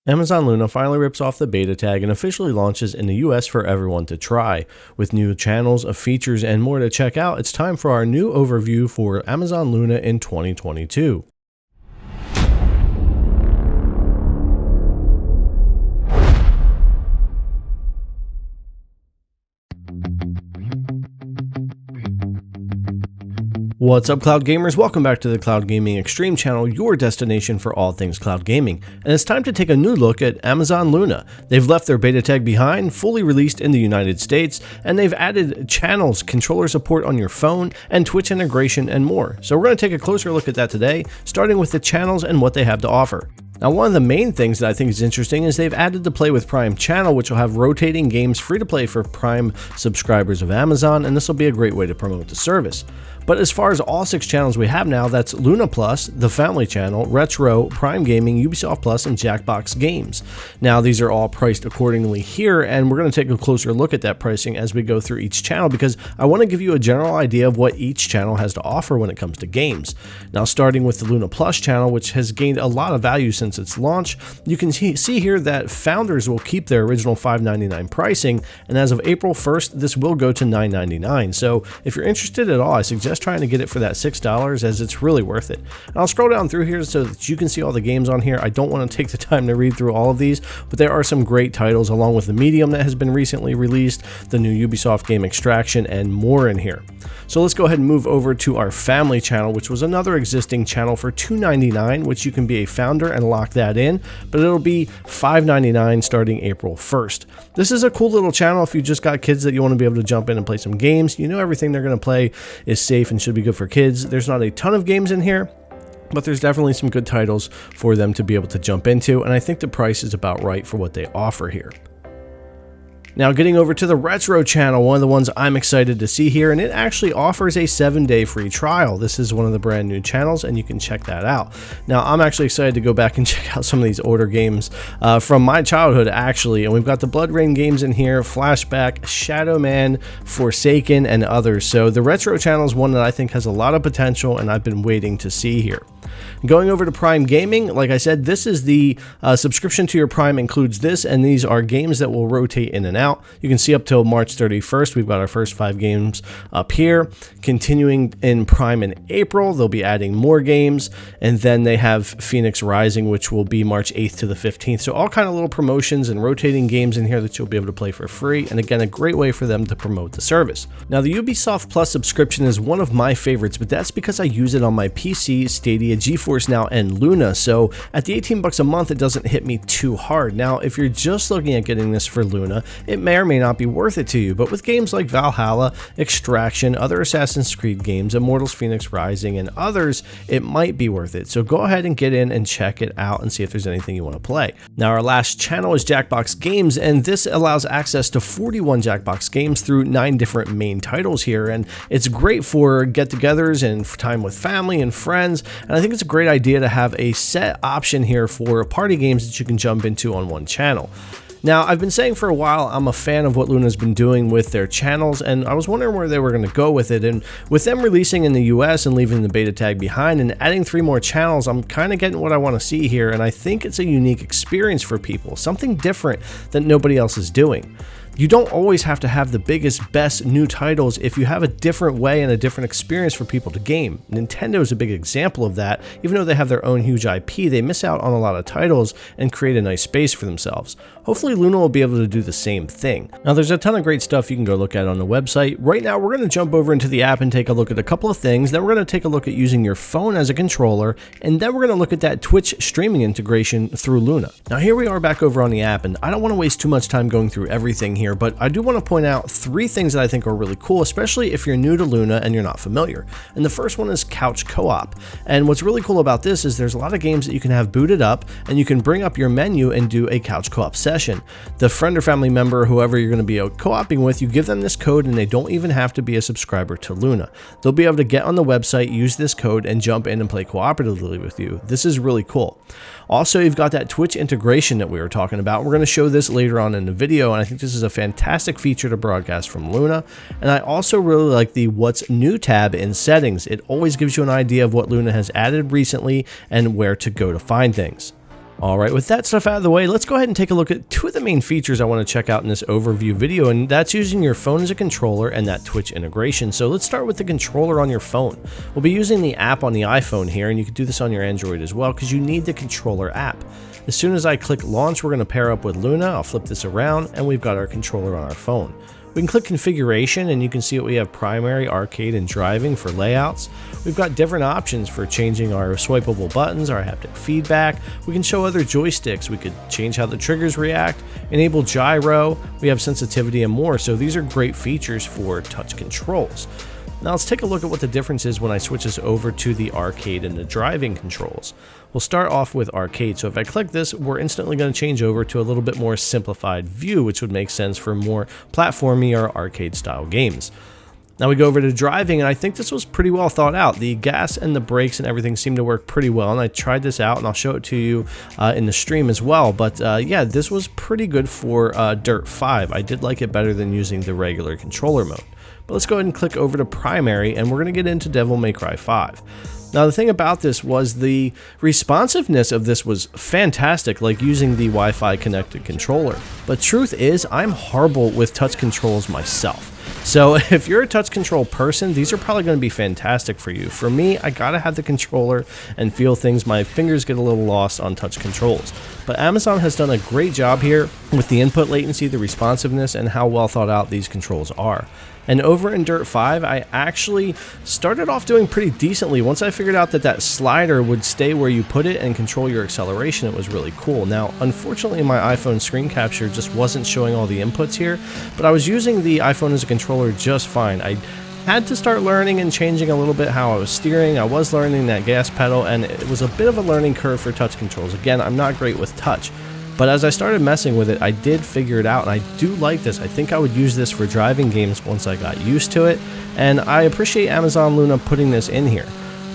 Amazon Luna finally rips off the beta tag and officially launches in the US for everyone to try. With new channels, features, and more to check out, it's time for our new overview for Amazon Luna in 2022. What's up, cloud gamers? Welcome back to the Cloud Gaming Extreme channel, your destination for all things cloud gaming. And it's time to take a new look at Amazon Luna. They've left their beta tag behind, fully released in the United States, and they've added channels, controller support on your phone, and Twitch integration, and more. So we're going to take a closer look at that today, starting with the channels and what they have to offer. Now, one of the main things that I think is interesting is they've added the Play with Prime channel, which will have rotating games free to play for Prime subscribers of Amazon, and this will be a great way to promote the service. But as far as all 6 channels we have now, that's Luna Plus, the Family Channel, Retro, Prime Gaming, Ubisoft Plus, and Jackbox Games. Now, these are all priced accordingly here, and we're going to take a closer look at that pricing as we go through each channel because I want to give you a general idea of what each channel has to offer when it comes to games. Now, starting with the Luna Plus channel, which has gained a lot of value since its launch, you can see here that founders will keep their original $5.99 pricing, and as of April 1st, this will go to $9.99. So if you're interested at all, I suggest trying to get it for that $6 as it's really worth it. And I'll scroll down through here so that you can see all the games on here. I don't want to take the time to read through all of these, but there are some great titles along with the Medium that has been recently released, the new Ubisoft game Extraction, and more in here. So let's go ahead and move over to our Family channel, which was another existing channel for $2.99, which you can be a founder and lock that in, but it'll be $5.99 starting April 1st. This is a cool little channel if you just got kids that you want to be able to jump in and play some games. You know everything they're going to play is safe and should be good for kids. There's not a ton of games in here, but there's definitely some good titles for them to be able to jump into, and I think the price is about right for what they offer here. Now, getting over to the Retro channel, one of the ones I'm excited to see here, and it actually offers a 7-day free trial. This is one of the brand new channels, and you can check that out. Now, I'm actually excited to go back and check out some of these older games from my childhood, actually, and we've got the Blood Rain games in here, Flashback, Shadow Man, Forsaken, and others. So the Retro channel is one that I think has a lot of potential, and I've been waiting to see here. Going over to Prime Gaming, like I said, this is the subscription to your Prime includes this, and these are games that will rotate in and out. You can see up till March 31st, we've got our first 5 games up here. Continuing in Prime in April, they'll be adding more games, and then they have Phoenix Rising, which will be March 8th to the 15th. So all kind of little promotions and rotating games in here that you'll be able to play for free, and again, a great way for them to promote the service. Now, the Ubisoft Plus subscription is one of my favorites, but that's because I use it on my PC, Stadia, GeForce Now, and Luna, so at the $18 a month, it doesn't hit me too hard. Now, if you're just looking at getting this for Luna, it may or may not be worth it to you, but with games like Valhalla, Extraction, other Assassin's Creed games, Immortals Phoenix Rising, and others, it might be worth it. So go ahead and get in and check it out and see if there's anything you want to play. Now, our last channel is Jackbox Games, and this allows access to 41 Jackbox games through 9 different main titles here, and it's great for get-togethers and time with family and friends, and I think it's a great idea to have a set option here for party games that you can jump into on one channel. Now, I've been saying for a while I'm a fan of what Luna's been doing with their channels, and I was wondering where they were going to go with it, and with them releasing in the US and leaving the beta tag behind and adding 3 more channels, I'm kind of getting what I want to see here, and I think it's a unique experience for people, something different that nobody else is doing. You don't always have to have the biggest, best new titles if you have a different way and a different experience for people to game. Nintendo is a big example of that. Even though they have their own huge IP, they miss out on a lot of titles and create a nice space for themselves. Hopefully Luna will be able to do the same thing. Now, there's a ton of great stuff you can go look at on the website. Right now, we're going to jump over into the app and take a look at a couple of things. Then we're going to take a look at using your phone as a controller, and then we're going to look at that Twitch streaming integration through Luna. Now, here we are back over on the app, and I don't want to waste too much time going through everything here, but I do want to point out 3 things that I think are really cool, especially if you're new to Luna and you're not familiar. And the first one is couch co-op. And what's really cool about this is there's a lot of games that you can have booted up, and you can bring up your menu and do a couch co-op session. The friend or family member, whoever you're going to be co-oping with, you give them this code, and they don't even have to be a subscriber to Luna. They'll be able to get on the website, use this code, and jump in and play cooperatively with you. This is really cool. Also, you've got that Twitch integration that we were talking about. We're going to show this later on in the video, and I think this is a fantastic feature to broadcast from Luna. And I also really like the What's New tab in settings. It always gives you an idea of what Luna has added recently and where to go to find things. Alright, with that stuff out of the way, let's go ahead and take a look at two of the main features I want to check out in this overview video, and that's using your phone as a controller and that Twitch integration. So let's start with the controller on your phone. We'll be using the app on the iPhone here, and you can do this on your Android as well because you need the controller app. As soon as I click launch, we're going to pair up with Luna. I'll flip this around and we've got our controller on our phone. We can click configuration and you can see that we have primary, arcade, and driving for layouts. We've got different options for changing our swipeable buttons, our haptic feedback. We can show other joysticks. We could change how the triggers react, enable gyro. We have sensitivity and more. So these are great features for touch controls. Now let's take a look at what the difference is when I switch this over to the arcade and the driving controls. We'll start off with arcade. So if I click this, we're instantly going to change over to a little bit more simplified view, which would make sense for more platformy or arcade style games. Now we go over to driving, and I think this was pretty well thought out. The gas and the brakes and everything seem to work pretty well, and I tried this out and I'll show it to you in the stream as well. But yeah, this was pretty good for Dirt 5. I did like it better than using the regular controller mode. But let's go ahead and click over to primary, and we're going to get into Devil May Cry 5. Now the thing about this was the responsiveness of this was fantastic, like using the Wi-Fi connected controller. But truth is, I'm horrible with touch controls myself. So if you're a touch control person, these are probably going to be fantastic for you. For me, I gotta have the controller and feel things. My fingers get a little lost on touch controls. But Amazon has done a great job here with the input latency, the responsiveness, and how well thought out these controls are. And over in Dirt 5, I actually started off doing pretty decently. Once I figured out that that slider would stay where you put it and control your acceleration, it was really cool. Now, unfortunately, my iPhone screen capture just wasn't showing all the inputs here, but I was using the iPhone as a controller just fine. I had to start learning and changing a little bit how I was steering. I was learning that gas pedal, and it was a bit of a learning curve for touch controls. Again, I'm not great with touch. But as I started messing with it, I did figure it out, and I do like this. I think I would use this for driving games once I got used to it, and I appreciate Amazon Luna putting this in here.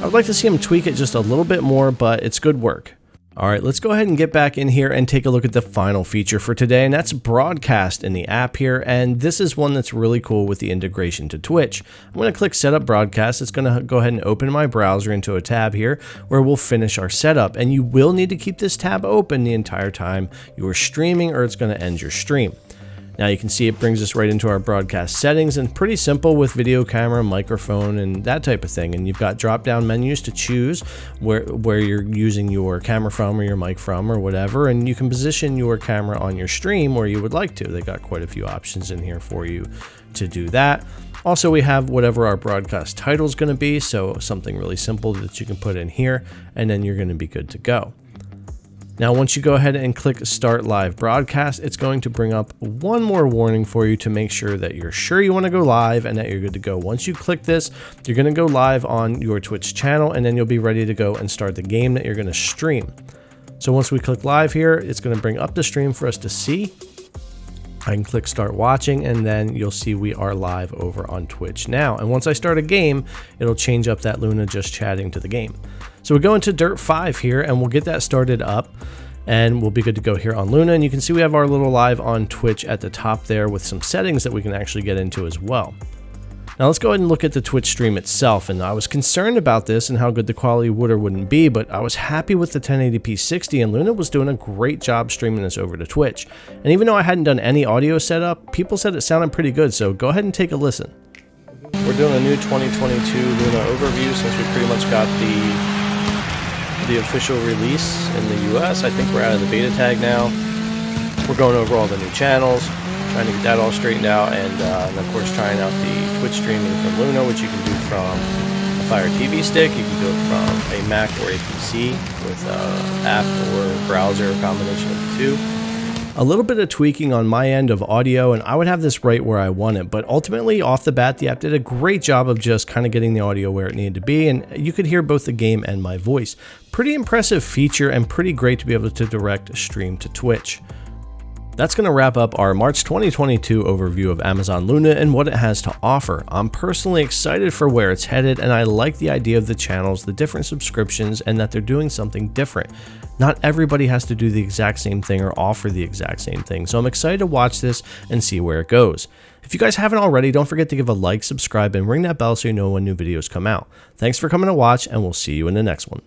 I would like to see them tweak it just a little bit more, but it's good work. Alright, let's go ahead and get back in here and take a look at the final feature for today, and that's broadcast in the app here. And this is one that's really cool with the integration to Twitch. I'm going to click setup broadcast. It's going to go ahead and open my browser into a tab here where we'll finish our setup, and you will need to keep this tab open the entire time you are streaming, or it's going to end your stream. Now you can see it brings us right into our broadcast settings, and pretty simple with video camera, microphone, and that type of thing. And you've got drop down menus to choose where you're using your camera from or your mic from or whatever, and you can position your camera on your stream where you would like to. They got quite a few options in here for you to do that. Also, we have whatever our broadcast title is going to be, so something really simple that you can put in here, and then you're going to be good to go. Now, once you go ahead and click Start Live Broadcast, it's going to bring up one more warning for you to make sure that you're sure you want to go live and that you're good to go. Once you click this, you're going to go live on your Twitch channel, and then you'll be ready to go and start the game that you're going to stream. So once we click live here, it's going to bring up the stream for us to see. I can click Start Watching, and then you'll see we are live over on Twitch now. And once I start a game, it'll change up that Luna just chatting to the game. So we'll go into Dirt 5 here, and we'll get that started up, and we'll be good to go here on Luna. And you can see we have our little live on Twitch at the top there with some settings that we can actually get into as well. Now let's go ahead and look at the Twitch stream itself, and I was concerned about this and how good the quality would or wouldn't be, but I was happy with the 1080p 60, and Luna was doing a great job streaming this over to Twitch. And even though I hadn't done any audio setup, people said it sounded pretty good, so go ahead and take a listen. We're doing a new 2022 Luna overview since we pretty much got the official release in the US. I think we're out of the beta tag now. We're going over all the new channels, trying to get that all straightened out, and of course trying out the Twitch streaming from Luna, which you can do from a Fire TV stick. You can do it from a Mac or a PC with app or browser, a combination of the two. A little bit of tweaking on my end of audio, and I would have this right where I want it, but ultimately off the bat the app did a great job of just kind of getting the audio where it needed to be, and you could hear both the game and my voice. Pretty impressive feature, and pretty great to be able to direct stream to Twitch. That's going to wrap up our March 2022 overview of Amazon Luna and what it has to offer. I'm personally excited for where it's headed, and I like the idea of the channels, the different subscriptions, and that they're doing something different. Not everybody has to do the exact same thing or offer the exact same thing, so I'm excited to watch this and see where it goes. If you guys haven't already, don't forget to give a like, subscribe, and ring that bell so you know when new videos come out. Thanks for coming to watch, and we'll see you in the next one.